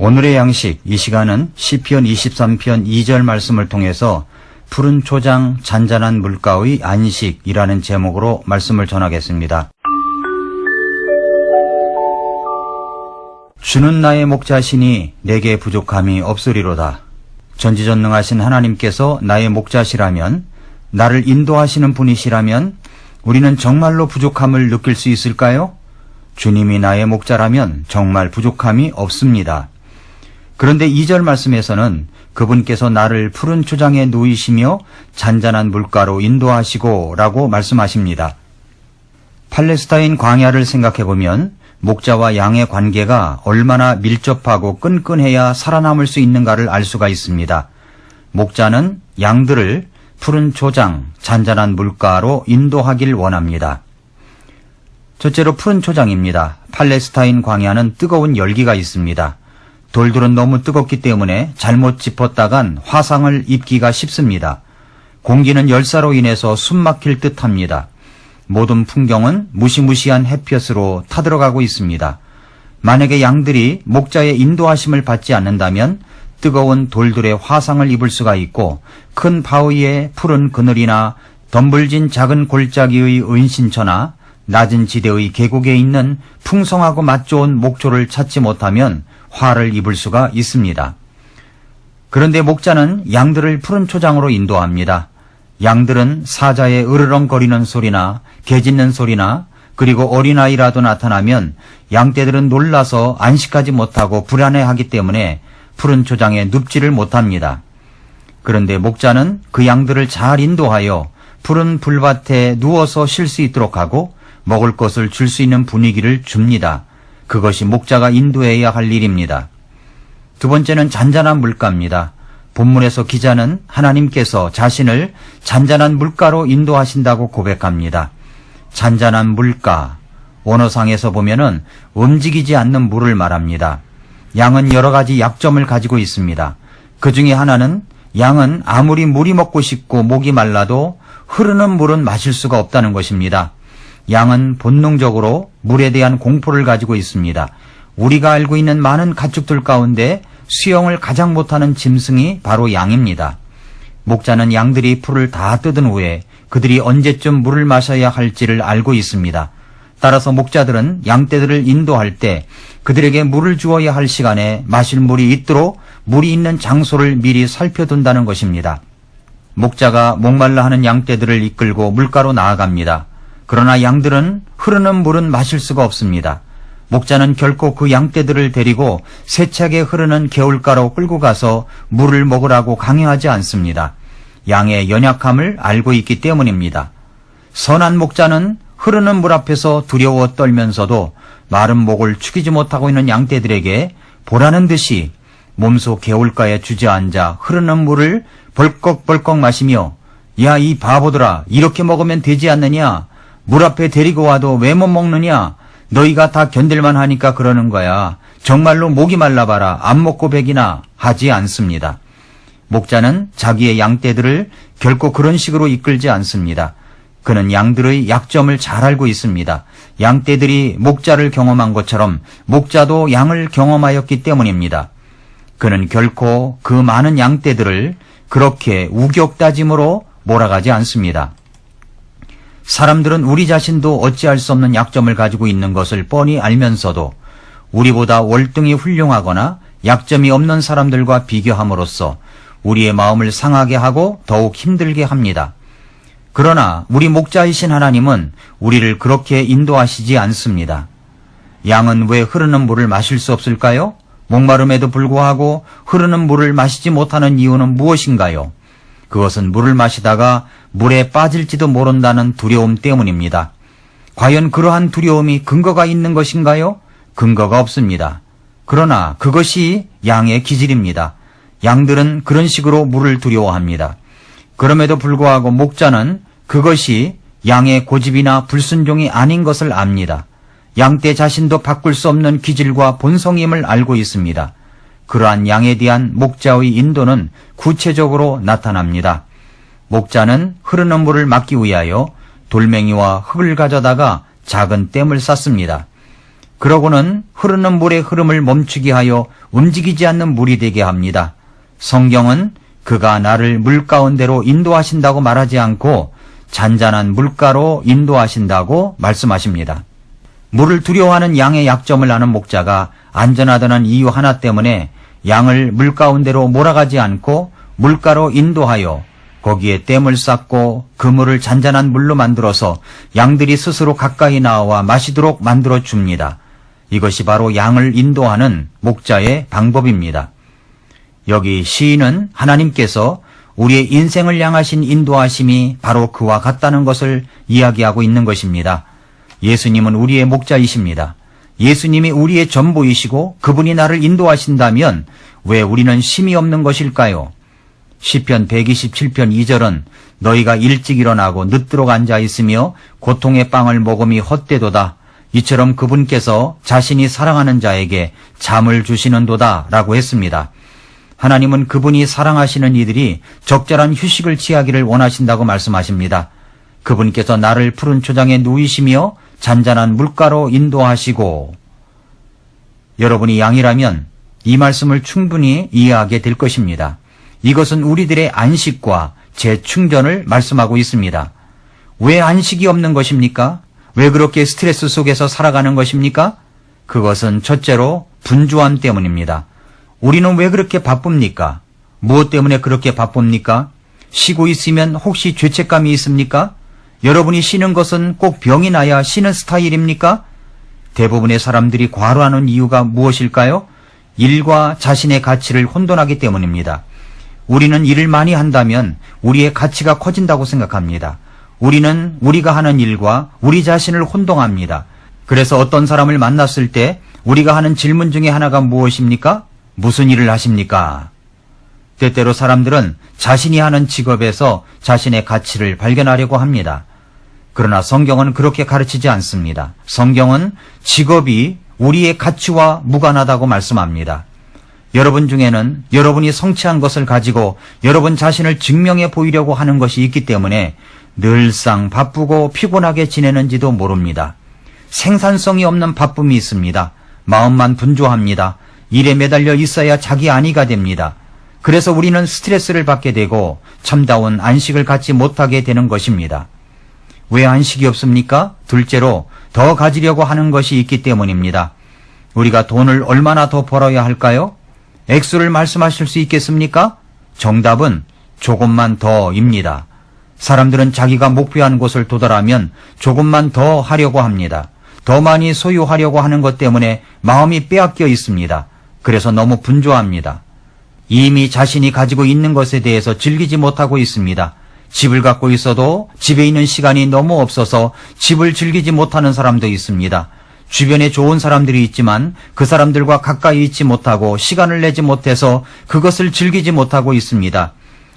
오늘의 양식, 이 시간은 시편 23편 2절 말씀을 통해서 푸른 초장 잔잔한 물가의 안식이라는 제목으로 말씀을 전하겠습니다. 주는 나의 목자시니 내게 부족함이 없으리로다. 전지전능하신 하나님께서 나의 목자시라면, 나를 인도하시는 분이시라면 우리는 정말로 부족함을 느낄 수 있을까요? 주님이 나의 목자라면 정말 부족함이 없습니다. 그런데 2절 말씀에서는 그분께서 나를 푸른 초장에 누이시며 잔잔한 물가로 인도하시고 라고 말씀하십니다. 팔레스타인 광야를 생각해보면 목자와 양의 관계가 얼마나 밀접하고 끈끈해야 살아남을 수 있는가를 알 수가 있습니다. 목자는 양들을 푸른 초장, 잔잔한 물가로 인도하길 원합니다. 첫째로 푸른 초장입니다. 팔레스타인 광야는 뜨거운 열기가 있습니다. 돌들은 너무 뜨겁기 때문에 잘못 짚었다간 화상을 입기가 쉽습니다. 공기는 열사로 인해서 숨막힐 듯합니다. 모든 풍경은 무시무시한 햇볕으로 타들어가고 있습니다. 만약에 양들이 목자의 인도하심을 받지 않는다면 뜨거운 돌들의 화상을 입을 수가 있고 큰 바위의 푸른 그늘이나 덤불진 작은 골짜기의 은신처나 낮은 지대의 계곡에 있는 풍성하고 맛 좋은 목초를 찾지 못하면 화를 입을 수가 있습니다. 그런데 목자는 양들을 푸른 초장으로 인도합니다. 양들은 사자의 으르렁거리는 소리나 개 짖는 소리나 그리고 어린아이라도 나타나면 양떼들은 놀라서 안식하지 못하고 불안해하기 때문에 푸른 초장에 눕지를 못합니다. 그런데 목자는 그 양들을 잘 인도하여 푸른 불밭에 누워서 쉴 수 있도록 하고 먹을 것을 줄 수 있는 분위기를 줍니다. 그것이 목자가 인도해야 할 일입니다. 두 번째는 잔잔한 물가입니다. 본문에서 기자는 하나님께서 자신을 잔잔한 물가로 인도하신다고 고백합니다. 잔잔한 물가, 원어상에서 보면은 움직이지 않는 물을 말합니다. 양은 여러 가지 약점을 가지고 있습니다. 그 중에 하나는 양은 아무리 물이 먹고 싶고 목이 말라도 흐르는 물은 마실 수가 없다는 것입니다. 양은 본능적으로 물에 대한 공포를 가지고 있습니다. 우리가 알고 있는 많은 가축들 가운데 수영을 가장 못하는 짐승이 바로 양입니다. 목자는 양들이 풀을 다 뜯은 후에 그들이 언제쯤 물을 마셔야 할지를 알고 있습니다. 따라서 목자들은 양떼들을 인도할 때 그들에게 물을 주어야 할 시간에 마실 물이 있도록 물이 있는 장소를 미리 살펴둔다는 것입니다. 목자가 목말라 하는 양떼들을 이끌고 물가로 나아갑니다. 그러나 양들은 흐르는 물은 마실 수가 없습니다. 목자는 결코 그 양떼들을 데리고 세차게 흐르는 개울가로 끌고 가서 물을 먹으라고 강요하지 않습니다. 양의 연약함을 알고 있기 때문입니다. 선한 목자는 흐르는 물 앞에서 두려워 떨면서도 마른 목을 축이지 못하고 있는 양떼들에게 보라는 듯이 몸소 개울가에 주저앉아 흐르는 물을 벌컥벌컥 마시며 야, 이 바보들아, 이렇게 먹으면 되지 않느냐? 물 앞에 데리고 와도 왜 못 먹느냐? 너희가 다 견딜만 하니까 그러는 거야. 정말로 목이 말라봐라. 안 먹고 배기나 하지 않습니다. 목자는 자기의 양떼들을 결코 그런 식으로 이끌지 않습니다. 그는 양들의 약점을 잘 알고 있습니다. 양떼들이 목자를 경험한 것처럼 목자도 양을 경험하였기 때문입니다. 그는 결코 그 많은 양떼들을 그렇게 우격다짐으로 몰아가지 않습니다. 사람들은 우리 자신도 어찌할 수 없는 약점을 가지고 있는 것을 뻔히 알면서도 우리보다 월등히 훌륭하거나 약점이 없는 사람들과 비교함으로써 우리의 마음을 상하게 하고 더욱 힘들게 합니다. 그러나 우리 목자이신 하나님은 우리를 그렇게 인도하시지 않습니다. 양은 왜 흐르는 물을 마실 수 없을까요? 목마름에도 불구하고 흐르는 물을 마시지 못하는 이유는 무엇인가요? 그것은 물을 마시다가 물에 빠질지도 모른다는 두려움 때문입니다. 과연 그러한 두려움이 근거가 있는 것인가요? 근거가 없습니다. 그러나 그것이 양의 기질입니다. 양들은 그런 식으로 물을 두려워합니다. 그럼에도 불구하고 목자는 그것이 양의 고집이나 불순종이 아닌 것을 압니다. 양떼 자신도 바꿀 수 없는 기질과 본성임을 알고 있습니다. 그러한 양에 대한 목자의 인도는 구체적으로 나타납니다. 목자는 흐르는 물을 막기 위하여 돌멩이와 흙을 가져다가 작은 댐을 쌓습니다. 그러고는 흐르는 물의 흐름을 멈추게 하여 움직이지 않는 물이 되게 합니다. 성경은 그가 나를 물 가운데로 인도하신다고 말하지 않고 잔잔한 물가로 인도하신다고 말씀하십니다. 물을 두려워하는 양의 약점을 아는 목자가 안전하다는 이유 하나 때문에 양을 물 가운데로 몰아가지 않고 물가로 인도하여 거기에 댐을 쌓고 그 물을 잔잔한 물로 만들어서 양들이 스스로 가까이 나와 마시도록 만들어 줍니다. 이것이 바로 양을 인도하는 목자의 방법입니다. 여기 시인은 하나님께서 우리의 인생을 향하신 인도하심이 바로 그와 같다는 것을 이야기하고 있는 것입니다. 예수님은 우리의 목자이십니다. 예수님이 우리의 전부이시고 그분이 나를 인도하신다면 왜 우리는 힘이 없는 것일까요? 시편 127편 2절은 너희가 일찍 일어나고 늦도록 앉아 있으며 고통의 빵을 먹음이 헛되도다. 이처럼 그분께서 자신이 사랑하는 자에게 잠을 주시는도다 라고 했습니다. 하나님은 그분이 사랑하시는 이들이 적절한 휴식을 취하기를 원하신다고 말씀하십니다. 그분께서 나를 푸른 초장에 누이시며 잔잔한 물가로 인도하시고, 여러분이 양이라면 이 말씀을 충분히 이해하게 될 것입니다. 이것은 우리들의 안식과 재충전을 말씀하고 있습니다. 왜 안식이 없는 것입니까? 왜 그렇게 스트레스 속에서 살아가는 것입니까? 그것은 첫째로 분주함 때문입니다. 우리는 왜 그렇게 바쁩니까? 무엇 때문에 그렇게 바쁩니까? 쉬고 있으면 혹시 죄책감이 있습니까? 여러분이 쉬는 것은 꼭 병이 나야 쉬는 스타일입니까? 대부분의 사람들이 과로하는 이유가 무엇일까요? 일과 자신의 가치를 혼돈하기 때문입니다. 우리는 일을 많이 한다면 우리의 가치가 커진다고 생각합니다. 우리는 우리가 하는 일과 우리 자신을 혼동합니다. 그래서 어떤 사람을 만났을 때 우리가 하는 질문 중에 하나가 무엇입니까? 무슨 일을 하십니까? 때때로 사람들은 자신이 하는 직업에서 자신의 가치를 발견하려고 합니다. 그러나 성경은 그렇게 가르치지 않습니다. 성경은 직업이 우리의 가치와 무관하다고 말씀합니다. 여러분 중에는 여러분이 성취한 것을 가지고 여러분 자신을 증명해 보이려고 하는 것이 있기 때문에 늘상 바쁘고 피곤하게 지내는지도 모릅니다. 생산성이 없는 바쁨이 있습니다. 마음만 분주합니다. 일에 매달려 있어야 자기 안위가 됩니다. 그래서 우리는 스트레스를 받게 되고 참다운 안식을 갖지 못하게 되는 것입니다. 왜 안식이 없습니까? 둘째로 더 가지려고 하는 것이 있기 때문입니다. 우리가 돈을 얼마나 더 벌어야 할까요? 액수를 말씀하실 수 있겠습니까? 정답은 조금만 더입니다. 사람들은 자기가 목표한 곳을 도달하면 조금만 더 하려고 합니다. 더 많이 소유하려고 하는 것 때문에 마음이 빼앗겨 있습니다. 그래서 너무 분주합니다. 이미 자신이 가지고 있는 것에 대해서 즐기지 못하고 있습니다. 집을 갖고 있어도 집에 있는 시간이 너무 없어서 집을 즐기지 못하는 사람도 있습니다. 주변에 좋은 사람들이 있지만 그 사람들과 가까이 있지 못하고 시간을 내지 못해서 그것을 즐기지 못하고 있습니다.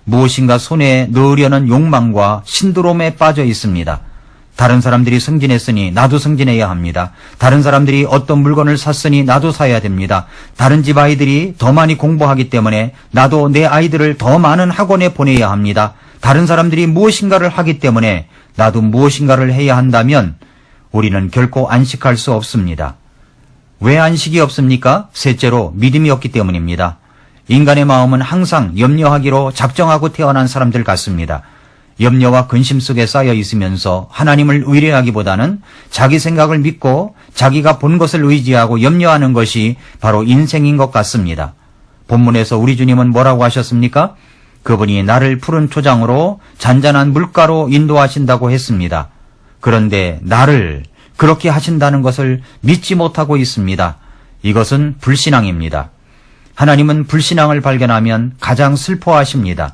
무엇인가 손에 넣으려는 욕망과 신드롬에 빠져 있습니다. 다른 사람들이 승진했으니 나도 승진해야 합니다. 다른 사람들이 어떤 물건을 샀으니 나도 사야 됩니다. 다른 집 아이들이 더 많이 공부하기 때문에 나도 내 아이들을 더 많은 학원에 보내야 합니다. 다른 사람들이 무엇인가를 하기 때문에 나도 무엇인가를 해야 한다면 우리는 결코 안식할 수 없습니다. 왜 안식이 없습니까? 셋째로 믿음이 없기 때문입니다. 인간의 마음은 항상 염려하기로 작정하고 태어난 사람들 같습니다. 염려와 근심 속에 쌓여 있으면서 하나님을 의뢰하기보다는 자기 생각을 믿고 자기가 본 것을 의지하고 염려하는 것이 바로 인생인 것 같습니다. 본문에서 우리 주님은 뭐라고 하셨습니까? 그분이 나를 푸른 초장으로 잔잔한 물가로 인도하신다고 했습니다. 그런데 나를 그렇게 하신다는 것을 믿지 못하고 있습니다. 이것은 불신앙입니다. 하나님은 불신앙을 발견하면 가장 슬퍼하십니다.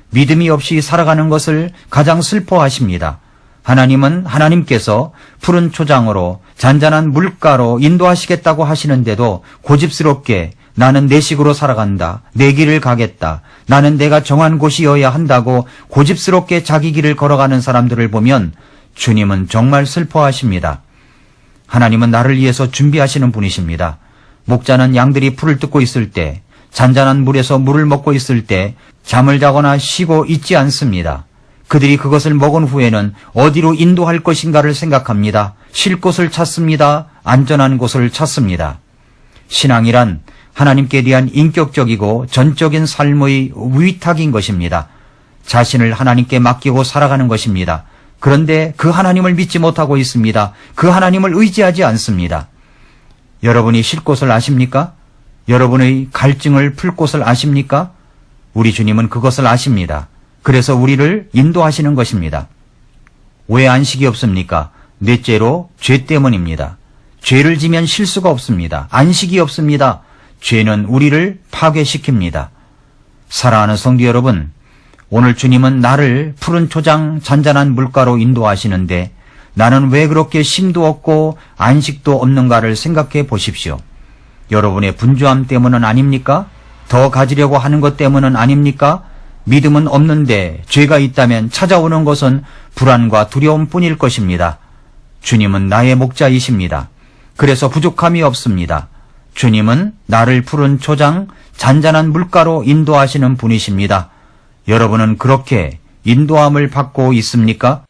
믿음이 없이 살아가는 것을 가장 슬퍼하십니다. 하나님은 하나님께서 푸른 초장으로 잔잔한 물가로 인도하시겠다고 하시는데도 고집스럽게 나는 내 식으로 살아간다. 내 길을 가겠다. 나는 내가 정한 곳이어야 한다고 고집스럽게 자기 길을 걸어가는 사람들을 보면 주님은 정말 슬퍼하십니다. 하나님은 나를 위해서 준비하시는 분이십니다. 목자는 양들이 풀을 뜯고 있을 때, 잔잔한 물에서 물을 먹고 있을 때 잠을 자거나 쉬고 있지 않습니다. 그들이 그것을 먹은 후에는 어디로 인도할 것인가를 생각합니다. 쉴 곳을 찾습니다. 안전한 곳을 찾습니다. 신앙이란 하나님께 대한 인격적이고 전적인 삶의 위탁인 것입니다. 자신을 하나님께 맡기고 살아가는 것입니다. 그런데 그 하나님을 믿지 못하고 있습니다. 그 하나님을 의지하지 않습니다. 여러분이 쉴 곳을 아십니까? 여러분의 갈증을 풀 곳을 아십니까? 우리 주님은 그것을 아십니다. 그래서 우리를 인도하시는 것입니다. 왜 안식이 없습니까? 넷째로 죄 때문입니다. 죄를 지면 쉴 수가 없습니다. 안식이 없습니다. 죄는 우리를 파괴시킵니다. 사랑하는 성도 여러분, 오늘 주님은 나를 푸른 초장 잔잔한 물가로 인도하시는데 나는 왜 그렇게 쉼도 없고 안식도 없는가를 생각해 보십시오. 여러분의 분주함 때문은 아닙니까? 더 가지려고 하는 것 때문은 아닙니까? 믿음은 없는데 죄가 있다면 찾아오는 것은 불안과 두려움 뿐일 것입니다. 주님은 나의 목자이십니다. 그래서 부족함이 없습니다. 주님은 나를 푸른 초장, 잔잔한 물가로 인도하시는 분이십니다. 여러분은 그렇게 인도함을 받고 있습니까?